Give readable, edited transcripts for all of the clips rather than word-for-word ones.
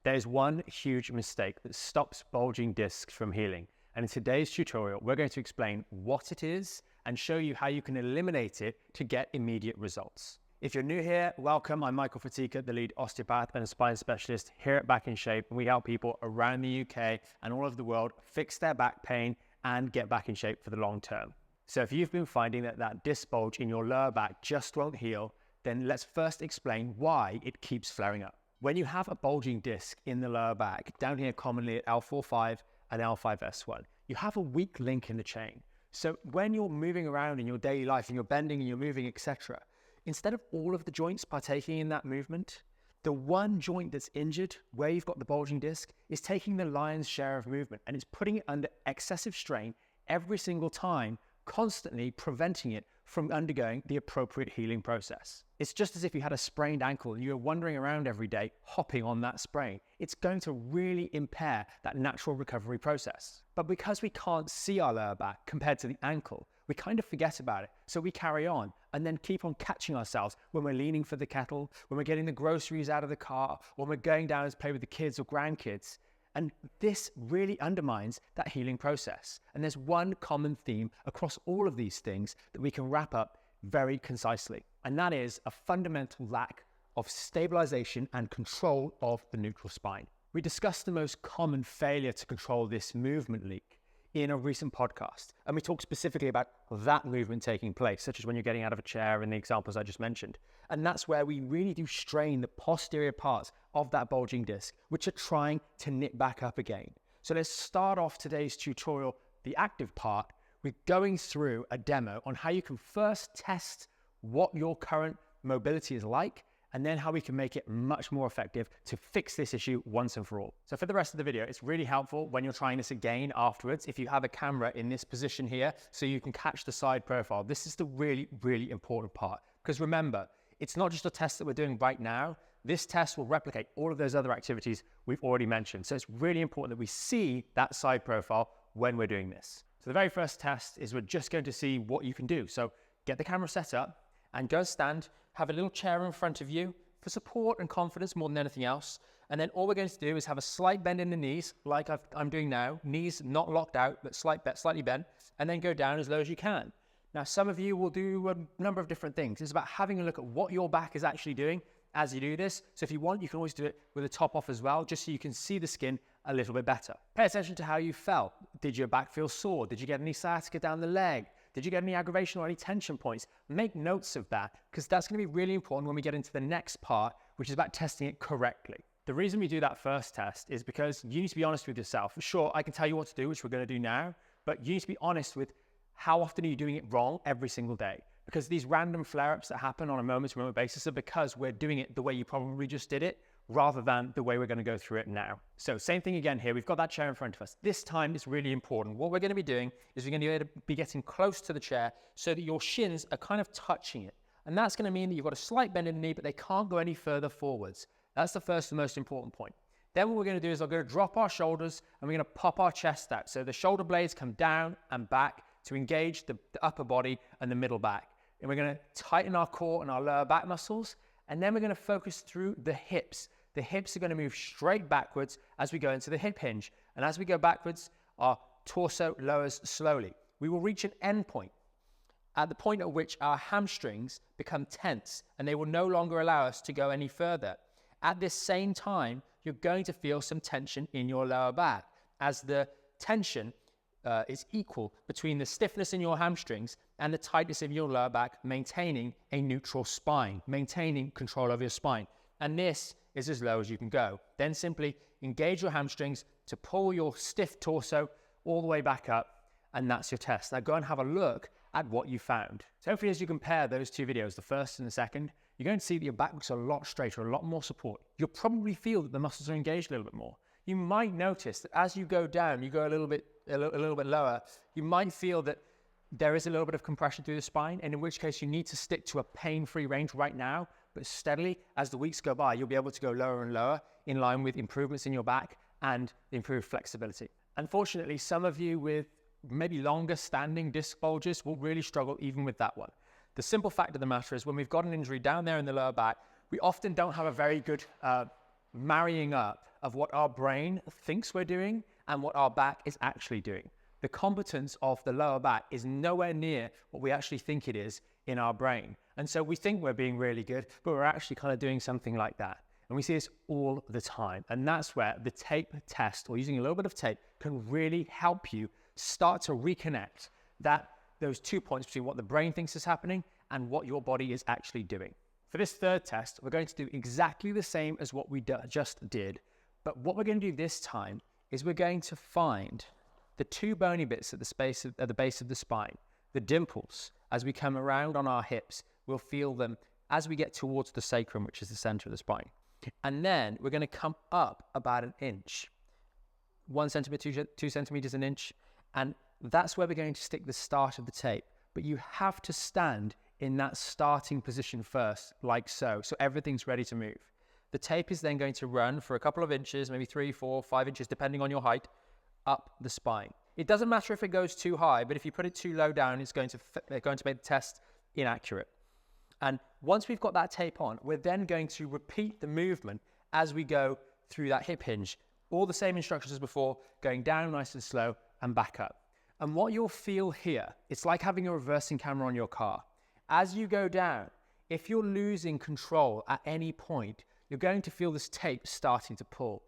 There's one huge mistake that stops bulging discs from healing. And in today's tutorial, we're going to explain what it is and show you how you can eliminate it to get immediate results. If you're new here, welcome. I'm Michael Fatika, the lead osteopath and a spine specialist here at Back in Shape. And we help people around the UK and all over the world fix their back pain and get back in shape for the long term. So if you've been finding that disc bulge in your lower back just won't heal, then let's first explain why it keeps flaring up. When you have a bulging disc in the lower back, down here commonly at L4-5 and L5-S1, you have a weak link in the chain. So when you're moving around in your daily life and you're bending and you're moving, etc., instead of all of the joints partaking in that movement, the one joint that's injured, where you've got the bulging disc, is taking the lion's share of movement and it's putting it under excessive strain every single time, constantly preventing it from undergoing the appropriate healing process. It's just as if you had a sprained ankle and you're wandering around every day hopping on that sprain. It's going to really impair that natural recovery process. But because we can't see our lower back compared to the ankle, we kind of forget about it. So we carry on and then keep on catching ourselves when we're leaning for the kettle, when we're getting the groceries out of the car, when we're going down to play with the kids or grandkids. And this really undermines that healing process. And there's one common theme across all of these things that we can wrap up very concisely. And that is a fundamental lack of stabilization and control of the neutral spine. We discussed the most common failure to control this movement leak in a recent podcast. And we talked specifically about that movement taking place, such as when you're getting out of a chair in the examples I just mentioned. And that's where we really do strain the posterior parts of that bulging disc, which are trying to knit back up again. So let's start off today's tutorial, the active part, with going through a demo on how you can first test what your current mobility is like, and then how we can make it much more effective to fix this issue once and for all. So for the rest of the video, it's really helpful when you're trying this again afterwards, if you have a camera in this position here, so you can catch the side profile. This is the really, really important part. Because remember, it's not just a test that we're doing right now. This test will replicate all of those other activities we've already mentioned. So it's really important that we see that side profile when we're doing this. So the very first test is we're just going to see what you can do. So get the camera set up and go stand, have a little chair in front of you for support and confidence more than anything else. And then all we're going to do is have a slight bend in the knees, like I'm doing now. Knees not locked out, but slightly bent, and then go down as low as you can. Now, some of you will do a number of different things. It's about having a look at what your back is actually doing as you do this. So if you want, you can always do it with the top off as well, just so you can see the skin a little bit better. Pay attention to how you felt. Did your back feel sore? Did you get any sciatica down the leg? Did you get any aggravation or any tension points? Make notes of that, because that's going to be really important when we get into the next part, which is about testing it correctly. The reason we do that first test is because you need to be honest with yourself. Sure, I can tell you what to do, which we're going to do now, but you need to be honest with how often are you doing it wrong every single day? Because these random flare-ups that happen on a moment-to-moment basis are because we're doing it the way you probably just did it, rather than the way we're going to go through it now. So same thing again here, we've got that chair in front of us. This time it's really important. What we're going to be doing is we're going to be getting close to the chair so that your shins are kind of touching it. And that's going to mean that you've got a slight bend in the knee, but they can't go any further forwards. That's the first and most important point. Then what we're going to do is we're going to drop our shoulders and we're going to pop our chest out. So the shoulder blades come down and back to engage the upper body and the middle back. And we're going to tighten our core and our lower back muscles. And then we're going to focus through the hips. The hips are going to move straight backwards as we go into the hip hinge. And as we go backwards, our torso lowers slowly. We will reach an end point at the point at which our hamstrings become tense and they will no longer allow us to go any further. At this same time, you're going to feel some tension in your lower back as the tension is equal between the stiffness in your hamstrings and the tightness in your lower back, maintaining a neutral spine, maintaining control over your spine. And this is as low as you can go. Then simply engage your hamstrings to pull your stiff torso all the way back up, and that's your test. Now go and have a look at what you found. So hopefully as you compare those two videos, the first and the second, you're going to see that your back looks a lot straighter, a lot more support. You'll probably feel that the muscles are engaged a little bit more. You might notice that as you go down, you go a little bit lower, you might feel that there is a little bit of compression through the spine, and in which case you need to stick to a pain-free range right now, but steadily, as the weeks go by, you'll be able to go lower and lower in line with improvements in your back and improved flexibility. Unfortunately, some of you with maybe longer standing disc bulges will really struggle even with that one. The simple fact of the matter is when we've got an injury down there in the lower back, we often don't have a very good marrying up of what our brain thinks we're doing and what our back is actually doing. The competence of the lower back is nowhere near what we actually think it is in our brain. And so we think we're being really good, but we're actually kind of doing something like that. And we see this all the time. And that's where the tape test, or using a little bit of tape, can really help you start to reconnect those 2 points between what the brain thinks is happening and what your body is actually doing. For this third test, we're going to do exactly the same as what we just did. But what we're going to do this time is we're going to find the two bony bits at the base of the spine, the dimples. As we come around on our hips, we'll feel them as we get towards the sacrum, which is the center of the spine. And then we're going to come up about an inch, 1 centimeter, 2 centimeters, an inch. And that's where we're going to stick the start of the tape. But you have to stand in that starting position first, like so everything's ready to move. The tape is then going to run for a couple of inches, maybe 3, 4, 5 inches, depending on your height, up the spine. It doesn't matter if it goes too high, but if you put it too low down, it's going to make the test inaccurate. And once we've got that tape on, we're then going to repeat the movement as we go through that hip hinge. All the same instructions as before, going down nice and slow and back up. And what you'll feel here, it's like having a reversing camera on your car. As you go down, if you're losing control at any point, you're going to feel this tape starting to pull.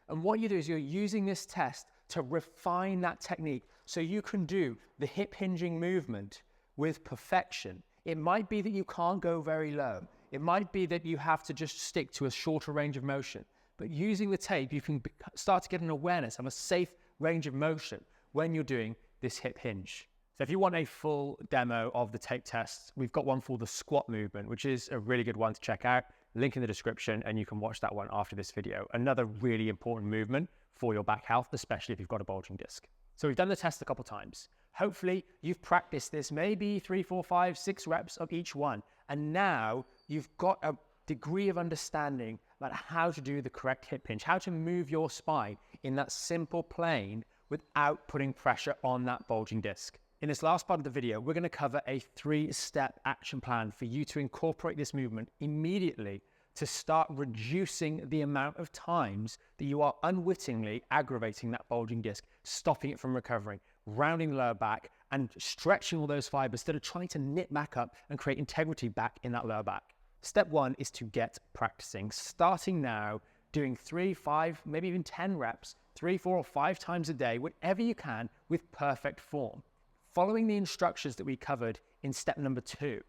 And what you do is you're using this test to refine that technique so you can do the hip hinging movement with perfection. It might be that you can't go very low. It might be that you have to just stick to a shorter range of motion. But using the tape, you can start to get an awareness of a safe range of motion when you're doing this hip hinge. So if you want a full demo of the tape test, we've got one for the squat movement, which is a really good one to check out. Link in the description, and you can watch that one after this video. Another really important movement for your back health, especially if you've got a bulging disc. So we've done the test a couple times. Hopefully you've practiced this, maybe 3, 4, 5, 6 reps of each one. And now you've got a degree of understanding about how to do the correct hip hinge, how to move your spine in that simple plane without putting pressure on that bulging disc. In this last part of the video, we're going to cover a 3-step action plan for you to incorporate this movement immediately to start reducing the amount of times that you are unwittingly aggravating that bulging disc, stopping it from recovering, rounding the lower back and stretching all those fibers instead of trying to knit back up and create integrity back in that lower back. Step 1 is to get practicing, starting now, doing 3, 5, maybe even 10 reps, 3, 4, or 5 times a day, whatever you can, with perfect form. Following the instructions that we covered in step number 2,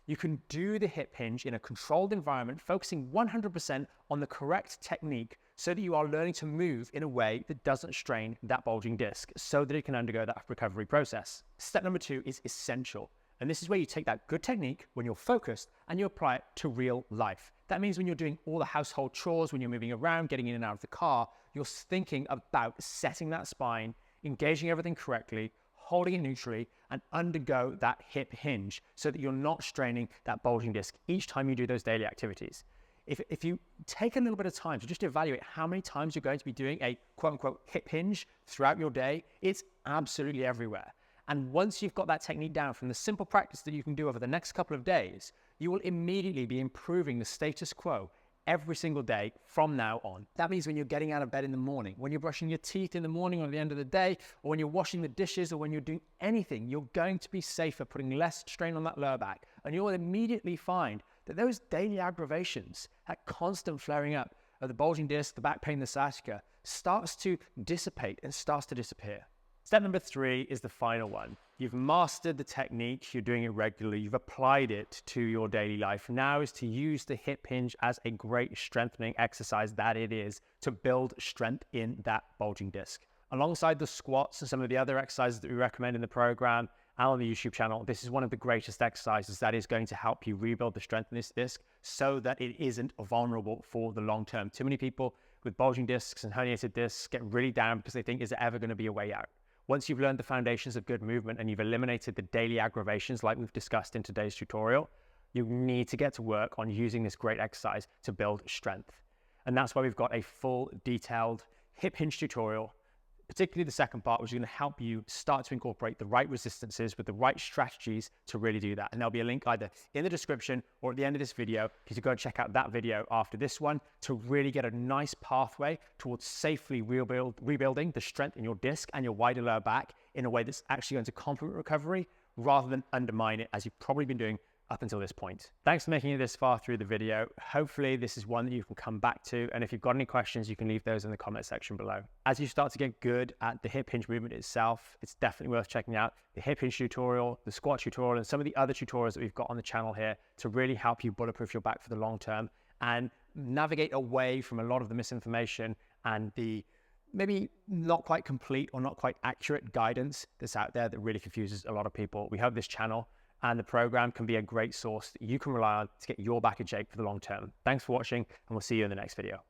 you can do the hip hinge in a controlled environment, focusing 100% on the correct technique so that you are learning to move in a way that doesn't strain that bulging disc so that it can undergo that recovery process. Step number 2 is essential. And this is where you take that good technique when you're focused and you apply it to real life. That means when you're doing all the household chores, when you're moving around, getting in and out of the car, you're thinking about setting that spine, engaging everything correctly, holding it neutrally, and undergo that hip hinge so that you're not straining that bulging disc each time you do those daily activities. If you take a little bit of time to just evaluate how many times you're going to be doing a quote-unquote hip hinge throughout your day, it's absolutely everywhere. And once you've got that technique down from the simple practice that you can do over the next couple of days, you will immediately be improving the status quo every single day from now on. That means when you're getting out of bed in the morning, when you're brushing your teeth in the morning or at the end of the day, or when you're washing the dishes or when you're doing anything, you're going to be safer, putting less strain on that lower back. And you'll immediately find that those daily aggravations, that constant flaring up of the bulging disc, the back pain, the sciatica, starts to dissipate and starts to disappear. Step number 3 is the final one. You've mastered the technique, you're doing it regularly, you've applied it to your daily life. Now is to use the hip hinge as a great strengthening exercise that it is to build strength in that bulging disc. Alongside the squats and some of the other exercises that we recommend in the program and on the YouTube channel, this is one of the greatest exercises that is going to help you rebuild the strength in this disc so that it isn't vulnerable for the long term. Too many people with bulging discs and herniated discs get really down because they think, is there ever going to be a way out? Once you've learned the foundations of good movement and you've eliminated the daily aggravations like we've discussed in today's tutorial, you need to get to work on using this great exercise to build strength. And that's why we've got a full detailed hip hinge tutorial particularly the second part, which is going to help you start to incorporate the right resistances with the right strategies to really do that. And there'll be a link either in the description or at the end of this video for you to go and check out that video after this one to really get a nice pathway towards safely rebuilding the strength in your disc and your wider lower back in a way that's actually going to complement recovery rather than undermine it, as you've probably been doing up until this point. Thanks for making it this far through the video. Hopefully this is one that you can come back to, and if you've got any questions, you can leave those in the comment section below. As you start to get good at the hip hinge movement itself, it's definitely worth checking out the hip hinge tutorial, the squat tutorial, and some of the other tutorials that we've got on the channel here to really help you bulletproof your back for the long term and navigate away from a lot of the misinformation and the maybe not quite complete or not quite accurate guidance that's out there that really confuses a lot of people. We hope this channel and the program can be a great source that you can rely on to get your back in shape for the long term. Thanks for watching, and we'll see you in the next video.